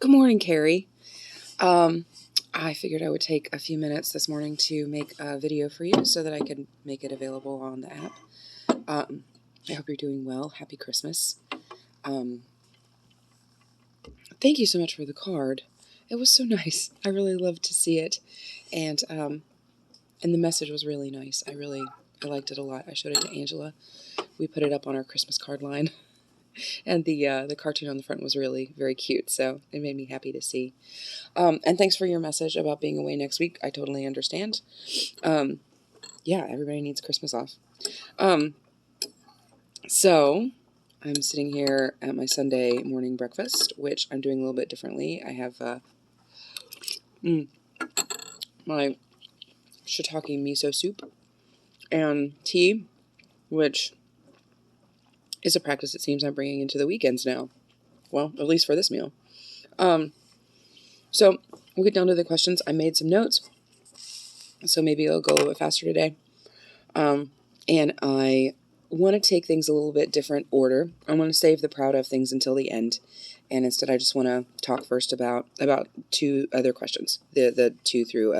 Good morning, Carrie. I figured I would take a few minutes this morning to make a video for you so that I can make it available on the app. I hope you're doing well. Happy Christmas. Thank you so much for the card. It was so nice. I really loved to see it. And the message was really nice. I liked it a lot. I showed it to Angela. We put it up on our Christmas card line. And the cartoon on the front was really very cute, so it made me happy to see. And thanks for your message about being away next week. I totally understand. Yeah, everybody needs Christmas off. So I'm sitting here at my Sunday morning breakfast, which I'm doing a little bit differently. I have my shiitake miso soup and tea, which is a practice it seems I'm bringing into the weekends now. Well, at least for this meal. So we'll get down to the questions. I made some notes, so maybe it'll go a little bit faster today. And I want to take things a little bit different order. I want to save the proud of things until the end. And instead, I just want to talk first about two other questions, the 2 through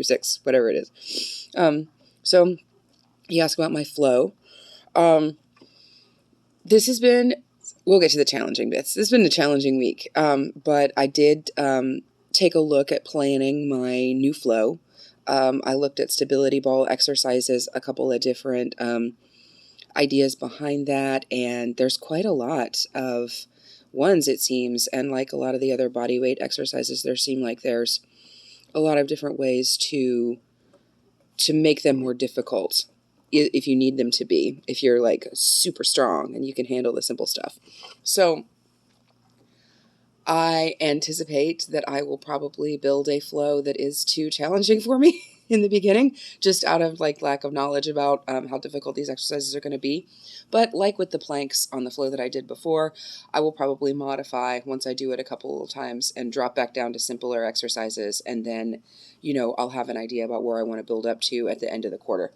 6, whatever it is. So you ask about my flow. This has been, we'll get to the challenging bits. This has been a challenging week, but I did take a look at planning my new flow. I looked at stability ball exercises, a couple of different ideas behind that, and there's quite a lot of ones, it seems, and like a lot of the other body weight exercises, there seem like there's a lot of different ways to make them more difficult if you need them to be, if you're like super strong and you can handle the simple stuff. So I anticipate that I will probably build a flow that is too challenging for me in the beginning, just out of like lack of knowledge about how difficult these exercises are going to be. But like with the planks on the flow that I did before, I will probably modify once I do it a couple of times and drop back down to simpler exercises. And then, I'll have an idea about where I want to build up to at the end of the quarter.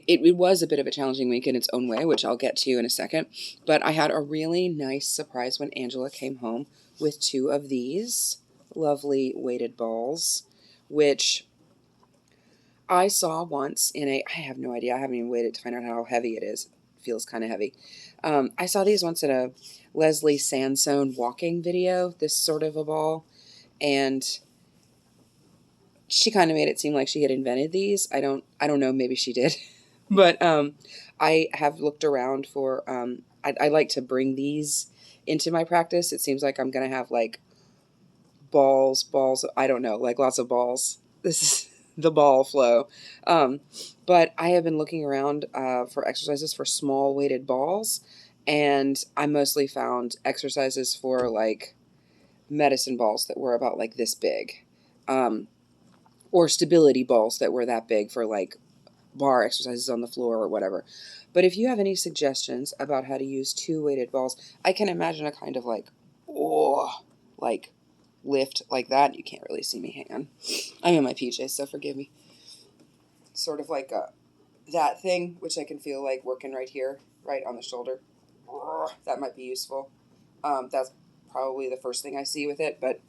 It was a bit of a challenging week in its own way, which I'll get to in a second, but I had a really nice surprise when Angela came home with 2 of these lovely weighted balls, which I saw once I have no idea, I haven't even weighed it to find out how heavy it is. It feels kind of heavy. I saw these once in a Leslie Sansone walking video, this sort of a ball, and she kind of made it seem like she had invented these. I don't know, maybe she did. But I have looked around for, I like to bring these into my practice. It seems like I'm going to have like balls, I don't know, like lots of balls. This is the ball flow. But I have been looking around for exercises for small weighted balls, and I mostly found exercises for like medicine balls that were about like this big. Or stability balls that were that big for like bar exercises on the floor or whatever. But if you have any suggestions about how to use 2 weighted balls, I can imagine a kind of like lift like that. You can't really see me. Hang on. I'm in my PJs, so forgive me. Sort of like that thing, which I can feel like working right here, right on the shoulder. That might be useful. That's probably the first thing I see with it, but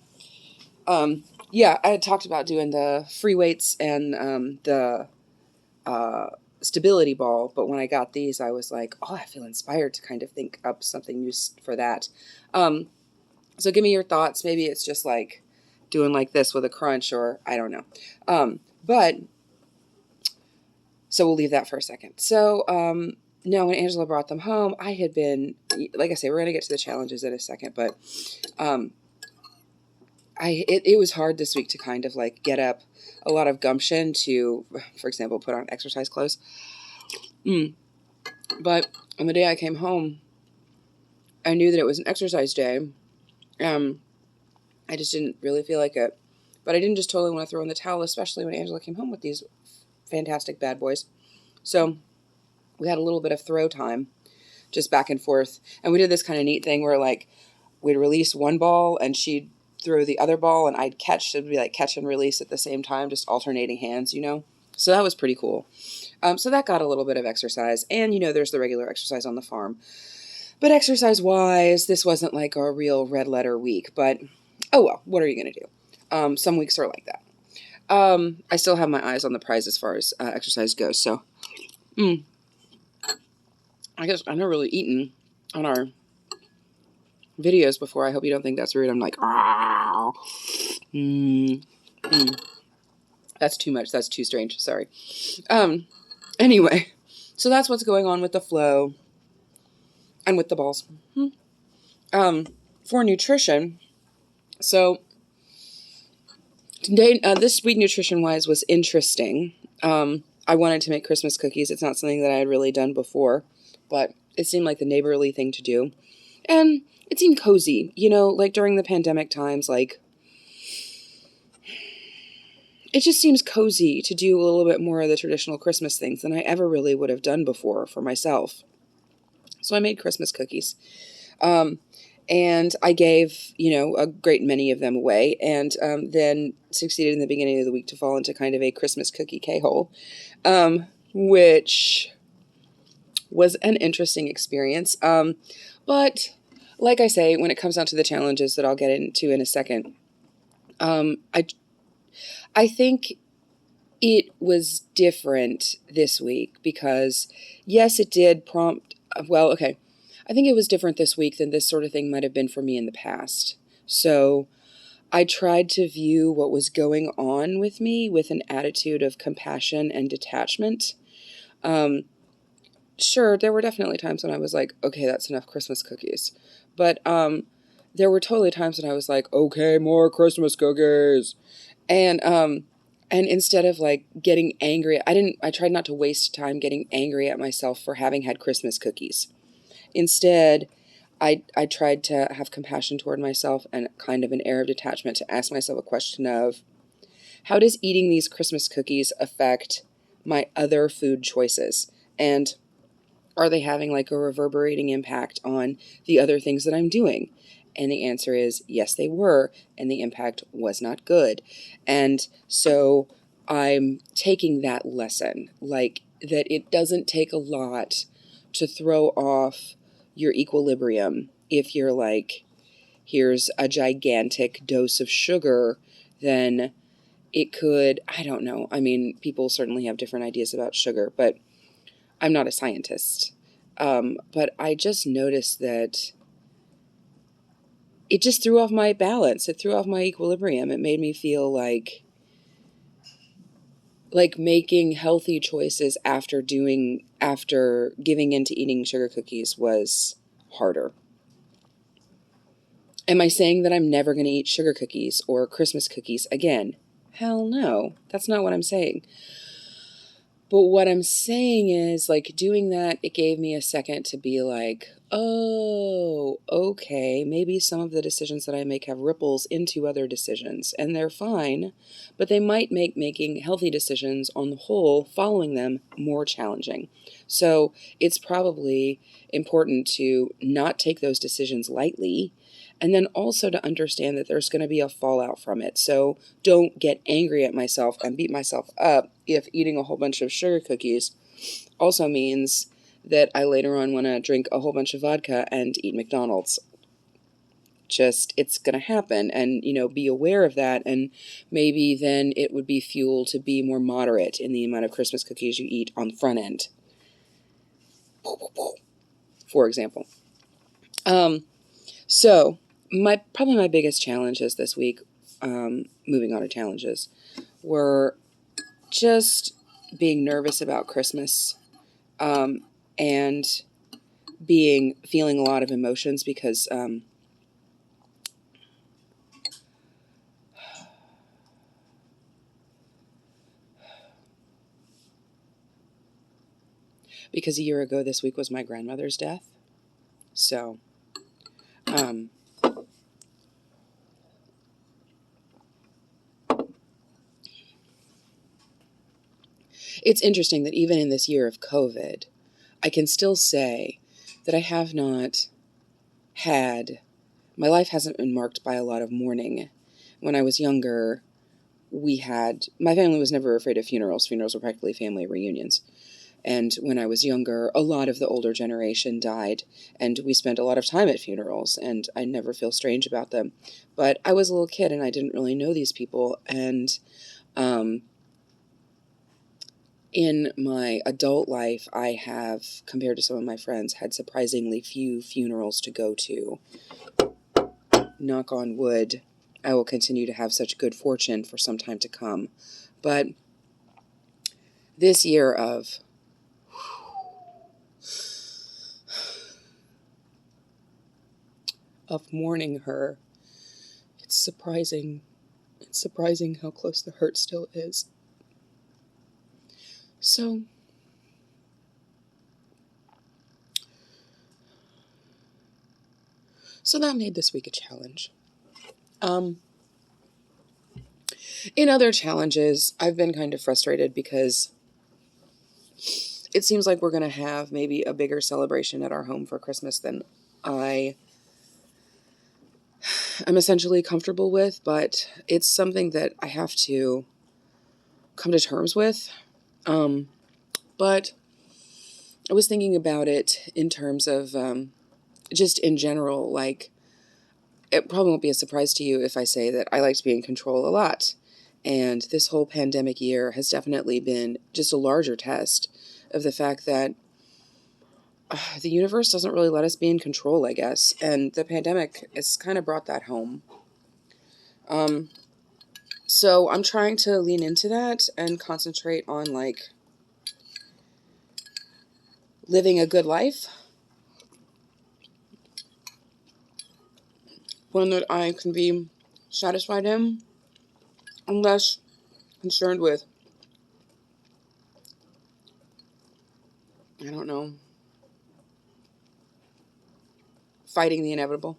yeah, I had talked about doing the free weights and the stability ball, but when I got these, I was like, I feel inspired to kind of think up something new for that. So give me your thoughts. Maybe it's just like doing like this with a crunch, or I don't know. But so we'll leave that for a second. So now when Angela brought them home, I had been, like I say, we're going to get to the challenges in a second, but it was hard this week to kind of like get up a lot of gumption to, for example, put on exercise clothes. But on the day I came home, I knew that it was an exercise day. I just didn't really feel like it. But I didn't just totally want to throw in the towel, especially when Angela came home with these fantastic bad boys. So we had a little bit of throw time, just back and forth. And we did this kind of neat thing where like we'd release one ball and she'd throw the other ball and I'd catch. It'd be like catch and release at the same time, just alternating hands, So that was pretty cool. So that got a little bit of exercise. And, there's the regular exercise on the farm. But exercise-wise, this wasn't like a real red letter week. But, oh well, what are you going to do? Some weeks are like that. I still have my eyes on the prize as far as exercise goes. So, I guess I've never really eaten on our videos before. I hope you don't think that's rude. I'm like, ah. That's too much. That's too strange. Sorry. Anyway, so that's what's going on with the flow and with the balls. For nutrition, so today, this week nutrition-wise was interesting. I wanted to make Christmas cookies. It's not something that I had really done before, but it seemed like the neighborly thing to do. And it seemed cozy, like during the pandemic times, like, it just seems cozy to do a little bit more of the traditional Christmas things than I ever really would have done before for myself. So I made Christmas cookies. And I gave, a great many of them away, and then succeeded in the beginning of the week to fall into kind of a Christmas cookie K-hole, which was an interesting experience. But like I say, when it comes down to the challenges that I'll get into in a second, I think it was different this week because, yes, it did prompt, I think it was different this week than this sort of thing might have been for me in the past. So I tried to view what was going on with me with an attitude of compassion and detachment. Sure, there were definitely times when I was like, okay, that's enough Christmas cookies. But there were totally times when I was like, okay, more Christmas cookies. And instead of like getting angry, I tried not to waste time getting angry at myself for having had Christmas cookies. Instead, I tried to have compassion toward myself and kind of an air of detachment to ask myself a question of, how does eating these Christmas cookies affect my other food choices? And are they having like a reverberating impact on the other things that I'm doing? And the answer is yes, they were, and the impact was not good. And so I'm taking that lesson, like that it doesn't take a lot to throw off your equilibrium. If you're like, here's a gigantic dose of sugar, then it could, I don't know. I mean, people certainly have different ideas about sugar, but I'm not a scientist. But I just noticed that it just threw off my balance. It threw off my equilibrium. It made me feel like making healthy choices after giving in to eating sugar cookies was harder. Am I saying that I'm never going to eat sugar cookies or Christmas cookies again? Hell no. That's not what I'm saying. But what I'm saying is, like, doing that, it gave me a second to be like, oh, okay, maybe some of the decisions that I make have ripples into other decisions, and they're fine, but they might make making healthy decisions on the whole, following them, more challenging. So it's probably important to not take those decisions lightly, and then also to understand that there's going to be a fallout from it. So don't get angry at myself and beat myself up if eating a whole bunch of sugar cookies also means that I later on want to drink a whole bunch of vodka and eat McDonald's. Just, it's going to happen, and, be aware of that, and maybe then it would be fuel to be more moderate in the amount of Christmas cookies you eat on the front end, for example. So probably my biggest challenges this week, moving on to challenges, were just being nervous about Christmas, and feeling a lot of emotions because, a year ago this week was my grandmother's death. So, it's interesting that even in this year of COVID, I can still say that I have not my life hasn't been marked by a lot of mourning. When I was younger, my family was never afraid of funerals. Funerals were practically family reunions. And when I was younger, a lot of the older generation died, and we spent a lot of time at funerals, and I never feel strange about them. But I was a little kid, and I didn't really know these people, and in my adult life, I have, compared to some of my friends, had surprisingly few funerals to go to. Knock on wood, I will continue to have such good fortune for some time to come. But this year of mourning her, it's surprising how close the hurt still is. So that made this week a challenge. In other challenges, I've been kind of frustrated because it seems like we're going to have maybe a bigger celebration at our home for Christmas than I am essentially comfortable with, but it's something that I have to come to terms with. But I was thinking about it in terms of just in general, like, it probably won't be a surprise to you if I say that I like to be in control a lot. And this whole pandemic year has definitely been just a larger test of the fact that the universe doesn't really let us be in control, I guess. And the pandemic has kind of brought that home. So I'm trying to lean into that and concentrate on, like, living a good life. One that I can be satisfied in. I'm less concerned with, I don't know, fighting the inevitable.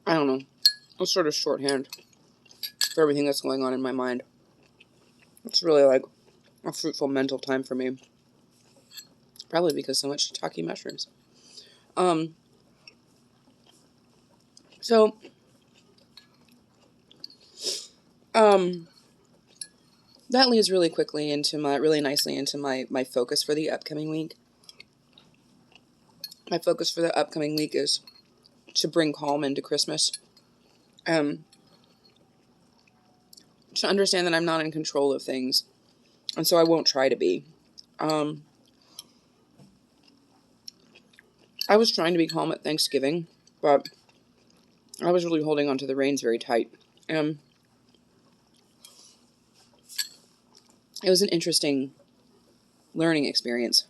I don't know. It's sort of shorthand for everything that's going on in my mind. It's really like a fruitful mental time for me. Probably because so much shiitake mushrooms. So, that leads really nicely into my focus for the upcoming week. My focus for the upcoming week is to bring calm into Christmas. To understand that I'm not in control of things. And so I won't try to be. I was trying to be calm at Thanksgiving, but I was really holding onto the reins very tight. It was an interesting learning experience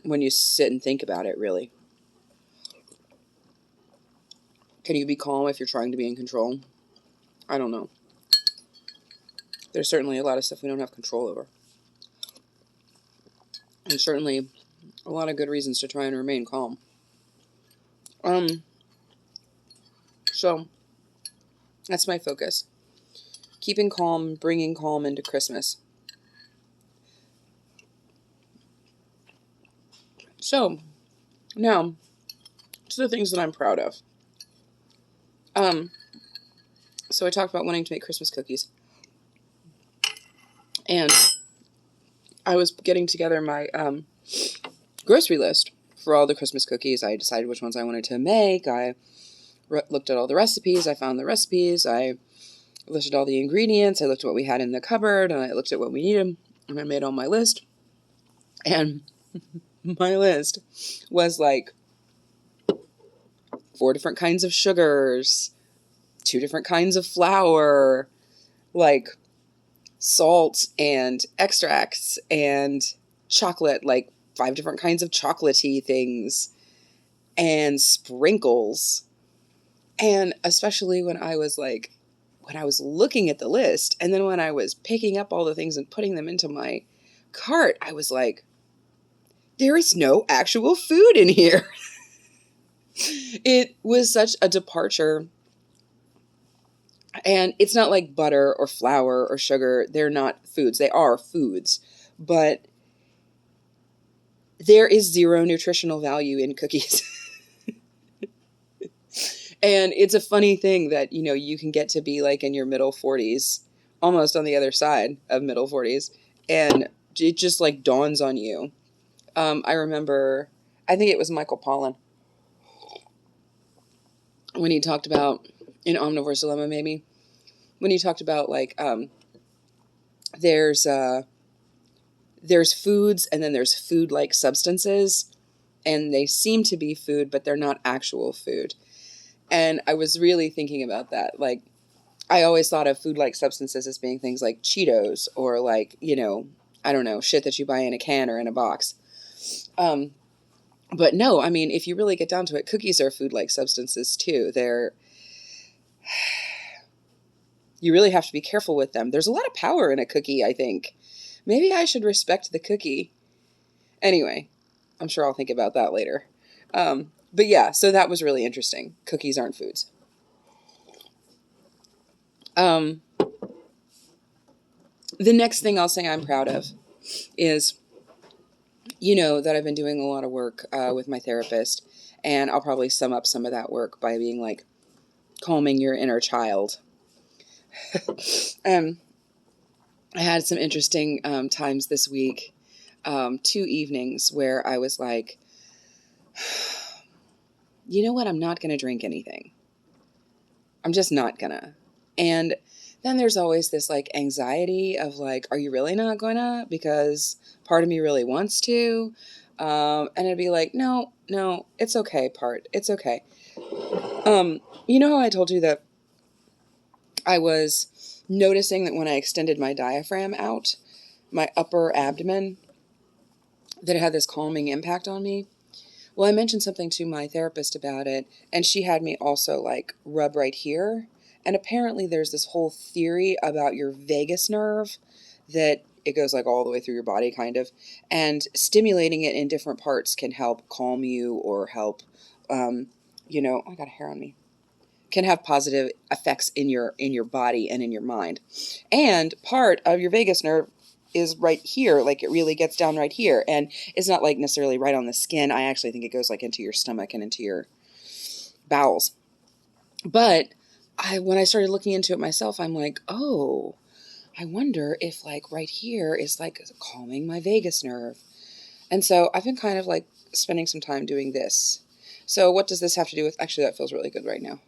when you sit and think about it, really. Can you be calm if you're trying to be in control? I don't know. There's certainly a lot of stuff we don't have control over. And certainly a lot of good reasons to try and remain calm. So that's my focus. Keeping calm, bringing calm into Christmas. So, now, to the things that I'm proud of. So I talked about wanting to make Christmas cookies. And I was getting together my grocery list for all the Christmas cookies. I decided which ones I wanted to make. I looked at all the recipes. I found the recipes. I listed all the ingredients. I looked at what we had in the cupboard, and I looked at what we needed, and I made all my list. And my list was like 4 different kinds of sugars, 2 different kinds of flour, like salt and extracts and chocolate, like 5 different kinds of chocolatey things, and sprinkles. And especially when I was looking at the list, and then when I was picking up all the things and putting them into my cart, I was like, there is no actual food in here. It was such a departure. And it's not like butter or flour or sugar. They're not foods. They are foods. But there is 0 nutritional value in cookies. And it's a funny thing that, you can get to be like in your middle 40s almost on the other side of middle 40s, and it just like dawns on you. I remember, I think it was Michael Pollan when he talked about, in Omnivore's Dilemma maybe, when he talked about like there's foods and then there's food-like substances, and they seem to be food, but they're not actual food. And I was really thinking about that. Like, I always thought of food-like substances as being things like Cheetos or like, I don't know, shit that you buy in a can or in a box. But no, I mean, if you really get down to it, cookies are food-like substances too. You really have to be careful with them. There's a lot of power in a cookie, I think. Maybe I should respect the cookie. Anyway, I'm sure I'll think about that later. But yeah, so that was really interesting. Cookies aren't foods. The next thing I'll say I'm proud of is, that I've been doing a lot of work with my therapist, and I'll probably sum up some of that work by being like, calming your inner child. I had some interesting times this week, 2 evenings where I was like, you know what, I'm not going to drink anything. I'm just not gonna. And then there's always this like anxiety of like, are you really not gonna? Because part of me really wants to. And it'd be like, no, it's okay, it's okay. You know how I told you that I was noticing that when I extended my diaphragm out, my upper abdomen, that it had this calming impact on me? Well, I mentioned something to my therapist about it, and she had me also like rub right here. And apparently there's this whole theory about your vagus nerve that it goes like all the way through your body kind of, and stimulating it in different parts can help calm you or help, I got a hair on me, can have positive effects in your body and in your mind. And part of your vagus nerve is right here, like it really gets down right here, and it's not like necessarily right on the skin. I actually think it goes like into your stomach and into your bowels. But when I started looking into it myself, I'm like, oh, I wonder if like right here is like calming my vagus nerve. And so I've been kind of like spending some time doing this. So what does this have to do with, actually that feels really good right now.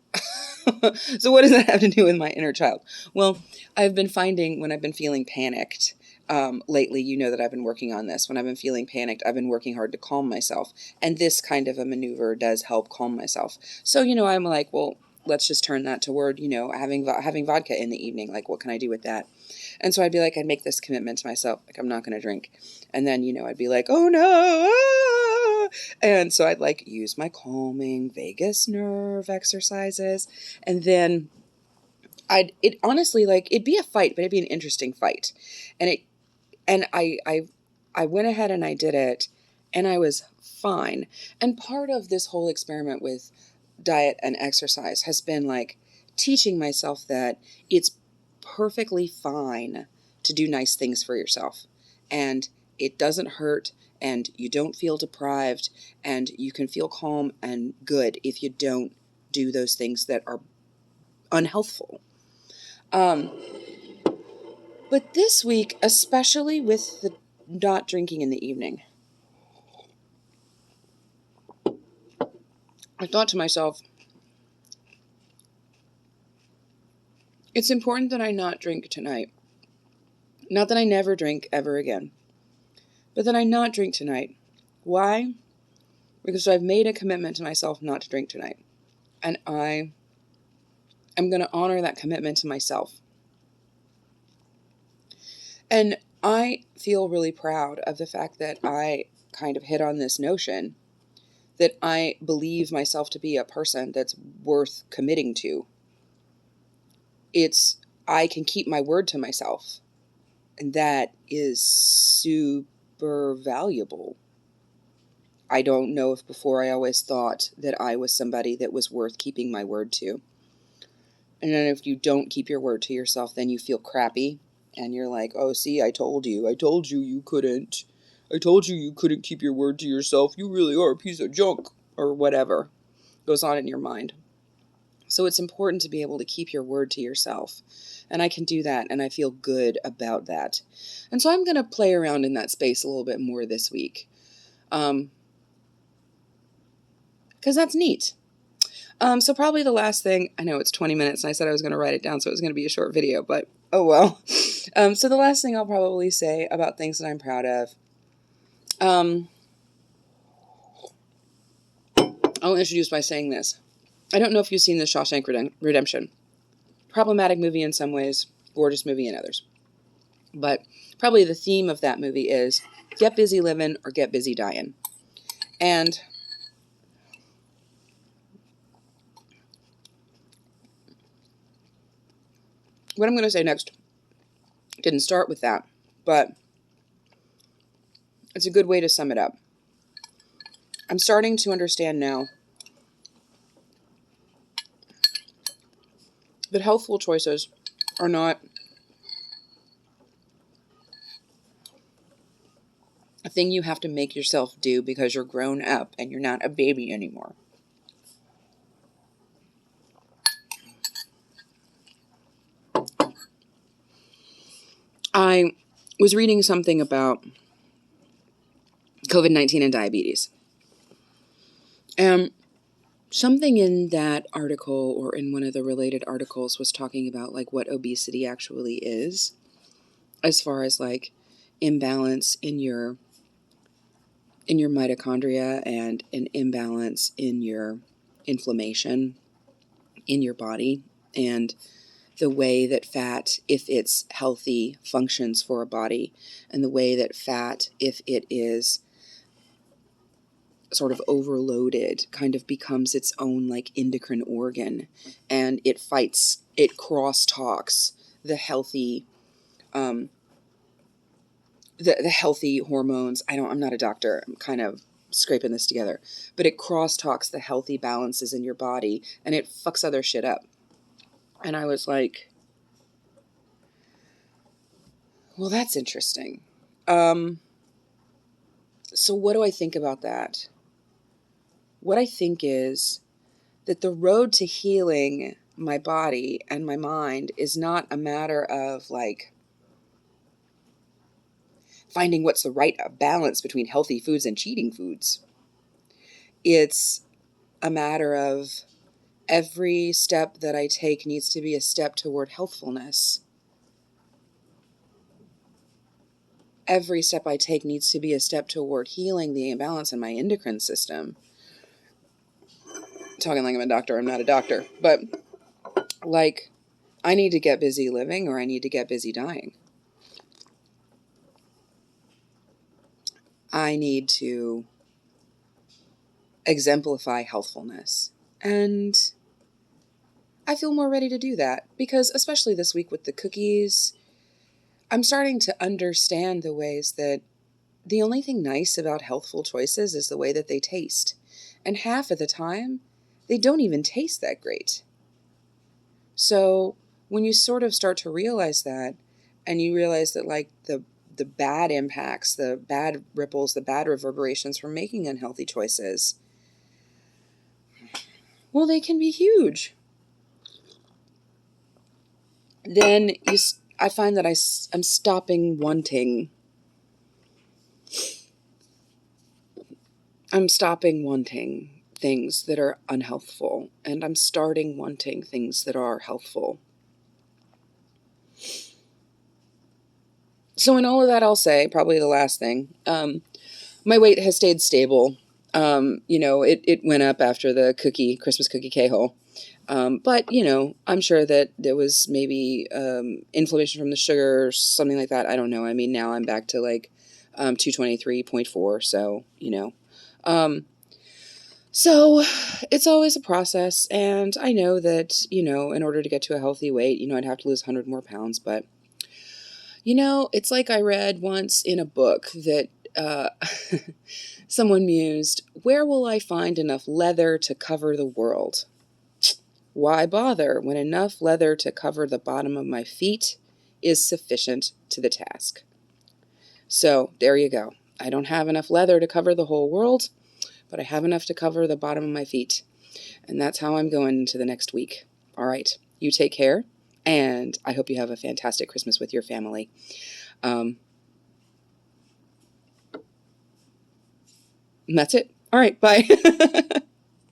So what does that have to do with my inner child? Well, I've been finding when I've been feeling panicked, lately, that I've been working on this. When I've been feeling panicked, I've been working hard to calm myself. And this kind of a maneuver does help calm myself. So, I'm like, well, let's just turn that toward, having vodka in the evening. Like, what can I do with that? And so I'd be like, I'd make this commitment to myself, like, I'm not going to drink. And then, I'd be like, oh no. Ah! And so I'd like use my calming vagus nerve exercises. And then it honestly, like, it'd be a fight, but it'd be an interesting fight. And I went ahead and I did it, and I was fine. And part of this whole experiment with diet and exercise has been like teaching myself that it's perfectly fine to do nice things for yourself, and it doesn't hurt, and you don't feel deprived, and you can feel calm and good if you don't do those things that are unhealthful. But this week, especially with the not drinking in the evening, I thought to myself, it's important that I not drink tonight. Not that I never drink ever again, but that I not drink tonight. Why? Because I've made a commitment to myself not to drink tonight. And I am going to honor that commitment to myself. And I feel really proud of the fact that I kind of hit on this notion that I believe myself to be a person that's worth committing to. I can keep my word to myself. And that is super valuable. I don't know if before I always thought that I was somebody that was worth keeping my word to. And then if you don't keep your word to yourself, then you feel crappy. And you're like, oh, see, I told you you couldn't. I told you couldn't keep your word to yourself. You really are a piece of junk, or whatever goes on in your mind. So it's important to be able to keep your word to yourself. And I can do that, and I feel good about that. And so I'm going to play around in that space a little bit more this week. Because that's neat. So probably the last thing, I know it's 20 minutes, and I said I was going to write it down, so it was going to be a short video, but oh well. So the last thing I'll probably say about things that I'm proud of, I'll introduce by saying this. I don't know if you've seen The Shawshank Redemption. Problematic movie in some ways, gorgeous movie in others. But probably the theme of that movie is get busy living or get busy dying. And what I'm going to say next didn't start with that, but it's a good way to sum it up. I'm starting to understand now that healthful choices are not a thing you have to make yourself do because you're grown up and you're not a baby anymore. I was reading something about COVID-19 and diabetes. And something in that article or in one of the related articles was talking about like what obesity actually is, as far as like imbalance in your mitochondria and an imbalance in your inflammation in your body, and the way that fat, if it's healthy, functions for a body, and the way that fat, if it is sort of overloaded, kind of becomes its own like endocrine organ, and it cross-talks the healthy the healthy hormones. I'm not a doctor. I'm kind of scraping this together, but it cross-talks the healthy balances in your body, and it fucks other shit up. And I was like, well, that's interesting. So what do I think about that? What I think is that the road to healing my body and my mind is not a matter of like finding what's the right balance between healthy foods and cheating foods. It's a matter of every step that I take needs to be a step toward healthfulness. Every step I take needs to be a step toward healing the imbalance in my endocrine system. Talking like I'm a doctor, I'm not a doctor, but like I need to get busy living or I need to get busy dying. I need to exemplify healthfulness. And I feel more ready to do that because, especially this week with the cookies, I'm starting to understand the ways that the only thing nice about healthful choices is the way that they taste. And half of the time, they don't even taste that great. So when you sort of start to realize that, and you realize that like the bad impacts, the bad ripples, the bad reverberations from making unhealthy choices, well, they can be huge. Then I find that I'm stopping wanting. I'm stopping wanting things that are unhealthful, and I'm starting wanting things that are healthful. So in all of that, I'll say, probably the last thing, my weight has stayed stable. It went up after the Christmas cookie K-hole. But, I'm sure that there was maybe inflammation from the sugar or something like that. I don't know. I mean, now I'm back to like 223.4. So, so it's always a process. And I know that, in order to get to a healthy weight, I'd have to lose 100 more pounds. But, it's like I read once in a book that someone mused, where will I find enough leather to cover the world? Why bother when enough leather to cover the bottom of my feet is sufficient to the task? So there you go. I don't have enough leather to cover the whole world, but I have enough to cover the bottom of my feet. And that's how I'm going into the next week. All right. You take care. And I hope you have a fantastic Christmas with your family. And that's it. All right. Bye.